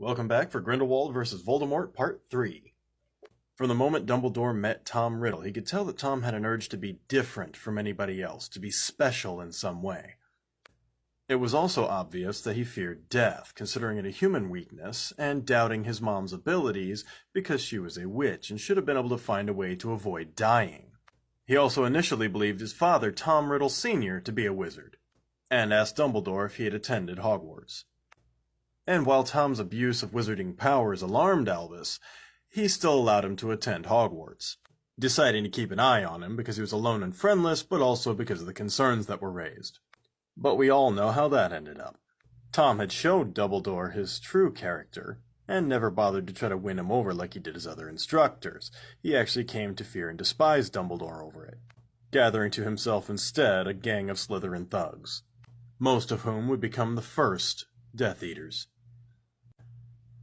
Welcome back for Grindelwald vs. Voldemort, Part 3. From the moment Dumbledore met Tom Riddle, he could tell that Tom had an urge to be different from anybody else, to be special in some way. It was also obvious that he feared death, considering it a human weakness, and doubting his mom's abilities because she was a witch and should have been able to find a way to avoid dying. He also initially believed his father, Tom Riddle Sr., to be a wizard, and asked Dumbledore if he had attended Hogwarts. And while Tom's abuse of wizarding powers alarmed Albus, he still allowed him to attend Hogwarts, deciding to keep an eye on him because he was alone and friendless, but also because of the concerns that were raised. But we all know how that ended up. Tom had showed Dumbledore his true character, and never bothered to try to win him over like he did his other instructors. He actually came to fear and despise Dumbledore over it, gathering to himself instead a gang of Slytherin thugs, most of whom would become the first Death Eaters.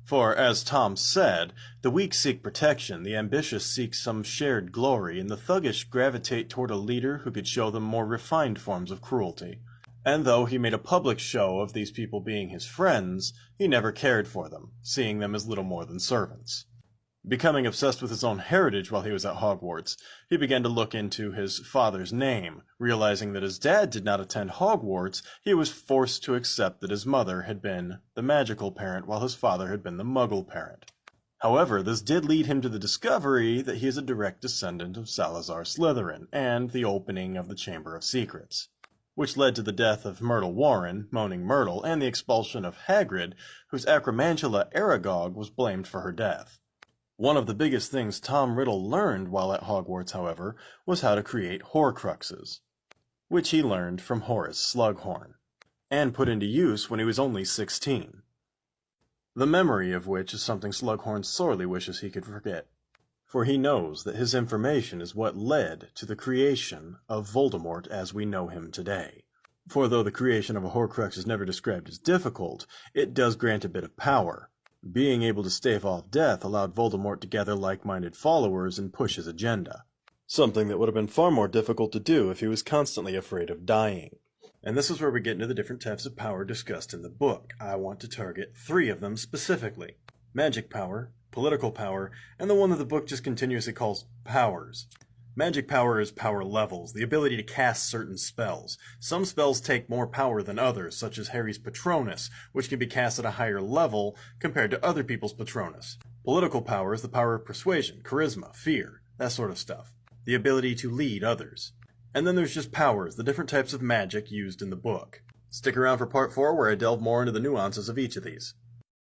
For, as Tom said, the weak seek protection, the ambitious seek some shared glory, and the thuggish gravitate toward a leader who could show them more refined forms of cruelty. And though he made a public show of these people being his friends, he never cared for them, seeing them as little more than servants. Becoming obsessed with his own heritage while he was at Hogwarts, he began to look into his father's name. Realizing that his dad did not attend Hogwarts, he was forced to accept that his mother had been the magical parent while his father had been the muggle parent. However, this did lead him to the discovery that he is a direct descendant of Salazar Slytherin, and the opening of the Chamber of Secrets, which led to the death of Myrtle Warren, Moaning Myrtle, and the expulsion of Hagrid, whose acromantula Aragog was blamed for her death. One of the biggest things Tom Riddle learned while at Hogwarts, however, was how to create Horcruxes, which he learned from Horace Slughorn, and put into use when he was only 16. The memory of which is something Slughorn sorely wishes he could forget, for he knows that his information is what led to the creation of Voldemort as we know him today. For though the creation of a Horcrux is never described as difficult, it does grant a bit of power. Being able to stave off death allowed Voldemort to gather like-minded followers and push his agenda, something that would have been far more difficult to do if he was constantly afraid of dying. And this is where we get into the different types of power discussed in the book. I want to target 3 of them specifically: magic power, political power, and the one that the book just continuously calls powers. Magic power is power levels, the ability to cast certain spells. Some spells take more power than others, such as Harry's Patronus, which can be cast at a higher level compared to other people's Patronus. Political power is the power of persuasion, charisma, fear, that sort of stuff. The ability to lead others. And then there's just powers, the different types of magic used in the book. Stick around for part 4 where I delve more into the nuances of each of these.